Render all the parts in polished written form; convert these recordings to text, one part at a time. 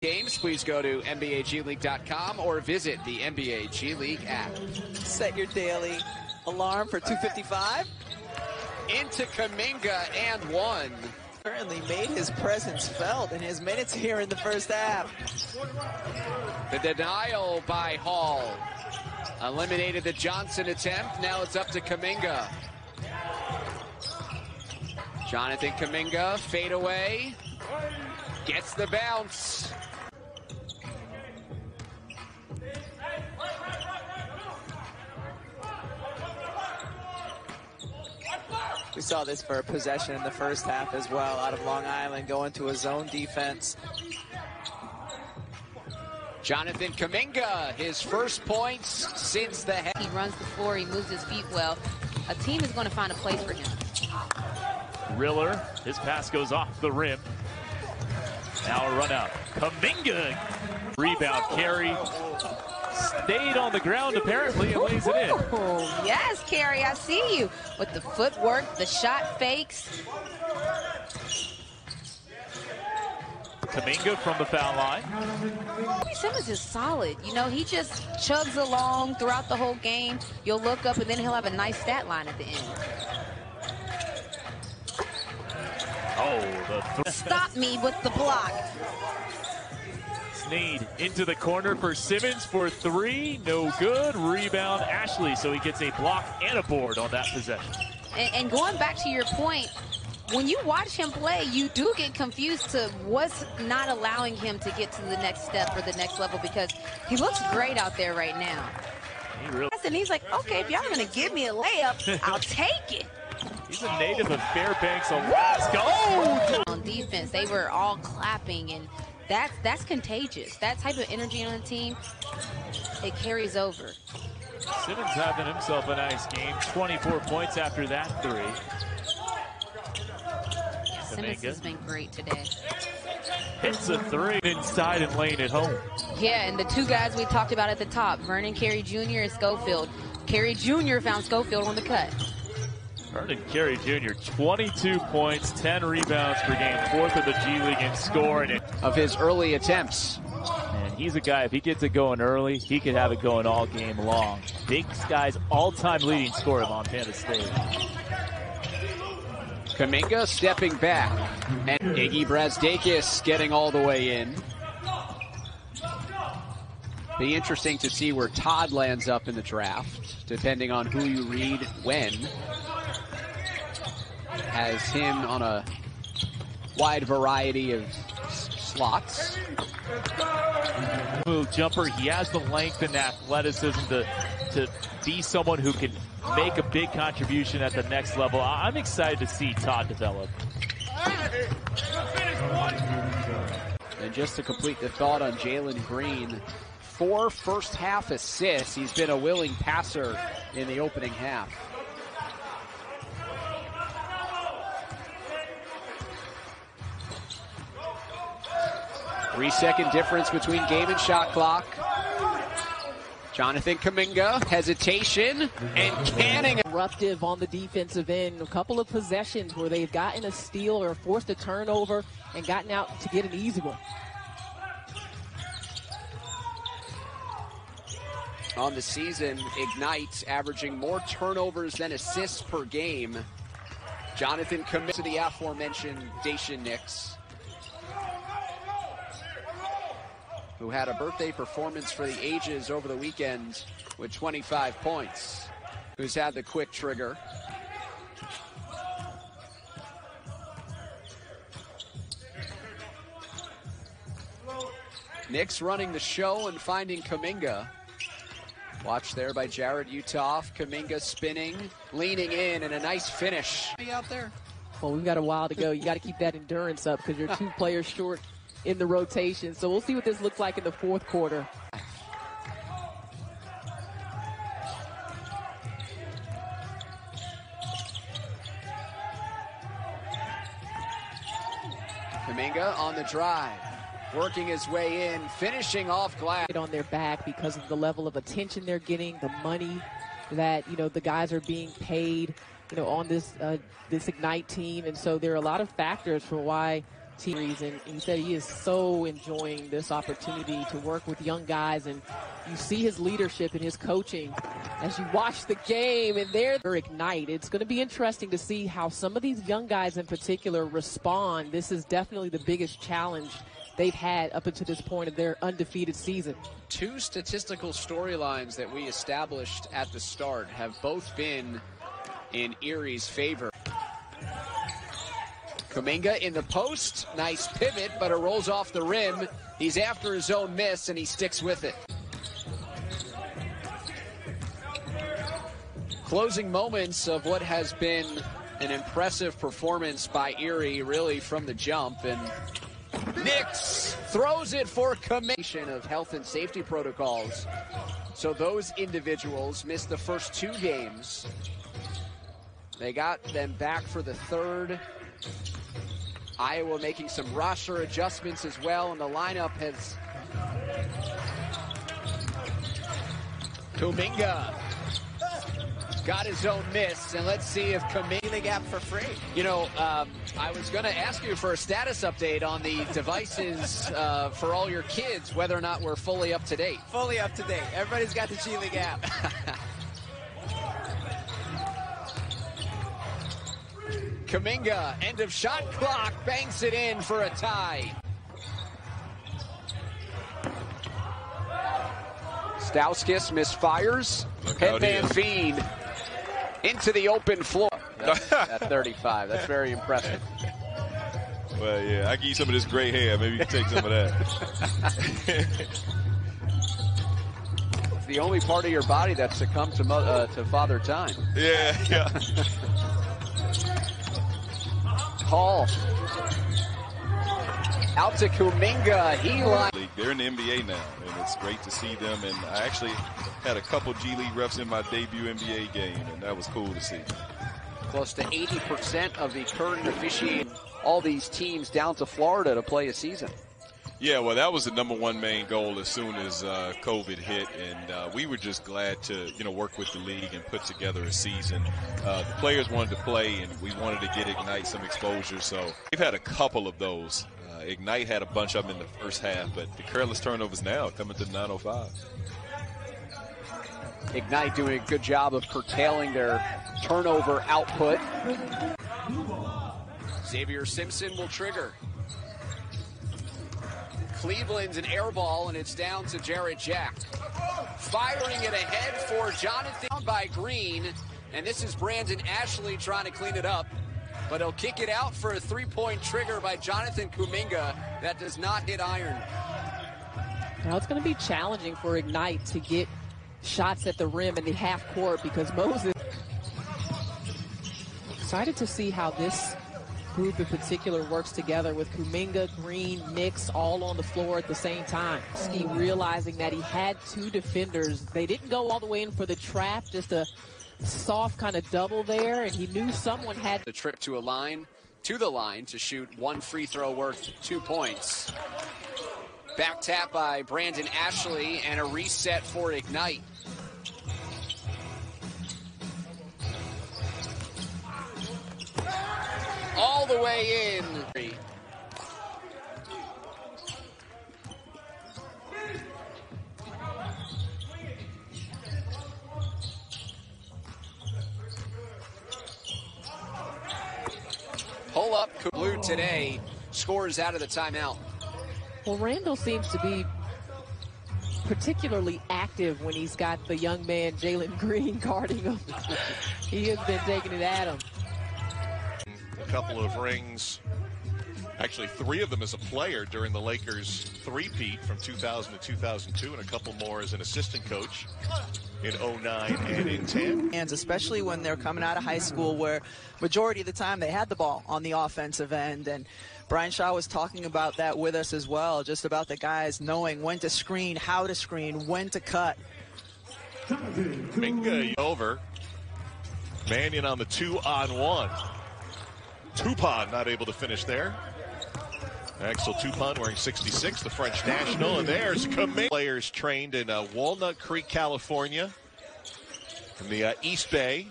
Games, please go to NBAGleague.com or visit the NBA G League app. Set your daily alarm for 2:55. Into Kuminga and one. Certainly made his presence felt in his minutes here in the first half. The denial by Hall eliminated the Johnson attempt. Now it's up to Kuminga. Jonathan Kuminga, fade away, gets the bounce. We saw this for a possession in the first half as well, out of Long Island, going to a zone defense. Jonathan Kuminga, his first points since the half. He runs the floor, he moves his feet well. A team is going to find a place for him. Riller, his pass goes off the rim. Now a run out. Kuminga, rebound carry. Stayed on the ground apparently and lays it in. Oh, yes, Carrie, I see you. With the footwork, the shot fakes. Kuminga from the foul line. Kobe Simmons is solid. You know, he just chugs along throughout the whole game. You'll look up and then he'll have a nice stat line at the end. Oh, Stop me with the block. Snead into the corner for Simmons for three. No good. Rebound Ashley. So he gets a block and a board on that possession. And going back to your point, when you watch him play, you do get confused to what's not allowing him to get to the next step or the next level, because he looks great out there right now. And he's like, okay, if y'all are going to give me a layup, I'll take it. He's a native of Fairbanks, Alaska. Oh! On defense, they were all clapping, and that's contagious. That type of energy on the team, it carries over. Simmons having himself a nice game. 24 points after that three. Simmons has been great today. Hits a three inside and laying it home. Yeah, and the two guys we talked about at the top, Vernon Carey Jr. and Schofield. Carey Jr. found Schofield on the cut. Vernon Carey Jr., 22 points, 10 rebounds per game, fourth of the G League in scoring. Of his early attempts. And he's a guy, if he gets it going early, he could have it going all game long. Big Sky's all-time leading scorer at Montana State. Kuminga stepping back, and Iggy Brasdakis getting all the way in. Be interesting to see where Todd lands up in the draft, depending on who you read when. Has him on a wide variety of slots. Move jumper, he has the length and athleticism to be someone who can make a big contribution at the next level. I'm excited to see Todd develop. And just to complete the thought on Jalen Green, 4 first half assists. He's been a willing passer in the opening half. Three-second difference between game and shot clock. Jonathan Kuminga, hesitation, and canning. Disruptive on the defensive end. A couple of possessions where they've gotten a steal or forced a turnover and gotten out to get an easy one. On the season, Ignite averaging more turnovers than assists per game. Jonathan Kuminga to the aforementioned Dacian Nix, who had a birthday performance for the ages over the weekend with 25 points, who's had the quick trigger. Nix running the show and finding Kuminga. Watch there by Jared Utoff. Kuminga spinning, leaning in, and a nice finish. Out there. Well, we've got a while to go. You got to keep that endurance up because you're 2 players short in the rotation. So we'll see what this looks like in the fourth quarter. Kuminga on the drive, working his way in, finishing off glass. On their back because of the level of attention they're getting, the money that, you know, the guys are being paid, you know, on this this Ignite team. And so there are a lot of factors for why teams, and he said he is so enjoying this opportunity to work with young guys, and you see his leadership and his coaching as you watch the game, and they're ignite. It's going to be interesting to see how some of these young guys in particular respond. This is definitely the biggest challenge they've had up until this point of their undefeated season. Two statistical storylines that we established at the start have both been in Erie's favor. Kuminga in the post, nice pivot, but it rolls off the rim. He's after his own miss, and he sticks with it. Closing moments of what has been an impressive performance by Erie, really from the jump, and Nix throws it for Kuminga of health and safety protocols. So those individuals missed the first 2 games. They got them back for the 3rd. Iowa making some roster adjustments as well, and the lineup has Kuminga got his own miss, and let's see if Kuminga gap for free. You know, I was going to ask you for a status update on the devices for all your kids, whether or not we're fully up to date. Fully up to date. Everybody's got the G League app. Kuminga, end of shot clock, banks it in for a tie. Stauskas misfires. Headband feed into the open floor. At 35. That's very impressive. Well, yeah, I give you some of this gray hair. Maybe you can take some of that. It's the only part of your body that succumbed to father time. Yeah. Hall. Out to Kuminga. They're in the NBA now, and it's great to see them. And I actually had a couple G League refs in my debut NBA game, and that was cool to see. Close to 80% of the current officiating all these teams down to Florida to play a season. Yeah, well, that was the #1 main goal as soon as COVID hit, and we were just glad to, work with the league and put together a season. The players wanted to play, and we wanted to get Ignite some exposure, so we've had a couple of those. Ignite had a bunch of them in the first half, but the careless turnovers now coming to 9:05. Ignite doing a good job of curtailing their turnover output. Xavier Simpson will trigger. Cleveland's an air ball, and it's down to Jarrett Jack. Firing it ahead for Jonathan by Green, and this is Brandon Ashley trying to clean it up, but he'll kick it out for a 3-point trigger by Jonathan Kuminga that does not hit iron. Now it's going to be challenging for Ignite to get shots at the rim in the half court because Moses. Excited to see how this group in particular works together with Kuminga, Green, Nix all on the floor at the same time. Ski realizing that he had 2 defenders. They didn't go all the way in for the trap, just a soft kind of double there, and he knew someone had the trip to the line to shoot 1 free throw worth 2 points. Back tap by Brandon Ashley and a reset for Ignite. All the way in. Pull up Blue today scores out of the timeout. Well, Randall seems to be particularly active when he's got the young man Jalen Green guarding him. He has been taking it at him. A couple of rings, actually 3 of them as a player during the Lakers three-peat from 2000 to 2002, and a couple more as an assistant coach in 09 and in 10. And especially when they're coming out of high school where majority of the time they had the ball on the offensive end. And Brian Shaw was talking about that with us as well, just about the guys knowing when to screen, how to screen, when to cut. Kuminga over. Mannion on the 2-on-1. Tupon not able to finish there. Axel Tupon wearing 66, the French national. And there's Kuminga. Players trained in Walnut Creek, California, in the East Bay,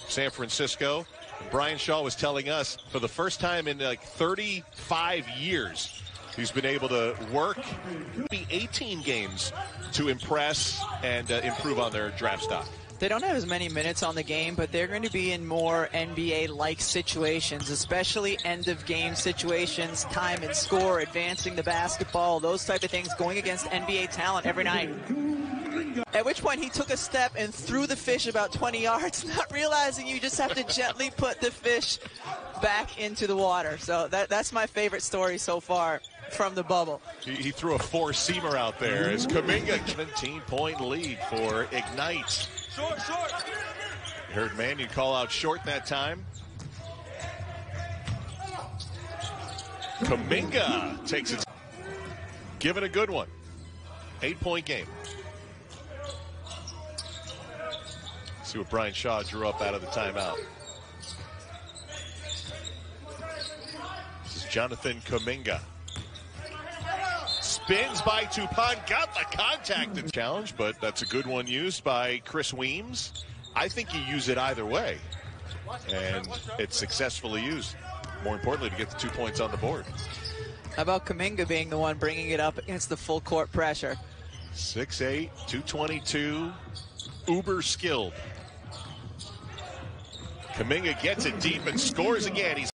San Francisco. Brian Shaw was telling us for the first time in like 35 years, he's been able to work 18 games to impress and improve on their draft stock. They don't have as many minutes on the game, but they're going to be in more NBA-like situations, especially end-of-game situations, time and score, advancing the basketball, those type of things, going against NBA talent every night. At which point he took a step and threw the fish about 20 yards, not realizing you just have to gently put the fish back into the water. So that's my favorite story so far from the bubble. He threw a four-seamer out there as Kuminga, 17-point lead for Ignite. Short. You heard Mannion call out short that time. Kuminga takes it. Give it a good one. 8-point game. See what Brian Shaw drew up out of the timeout. This is Jonathan Kuminga. Spins by Tupan, got the contact and challenge, but that's a good one used by Chris Weems. I think you use it either way, and it's successfully used. More importantly, to get the 2 points on the board. How about Kuminga being the one bringing it up against the full court pressure? 6'8", 222, uber skilled. Kuminga gets it deep and scores again. He's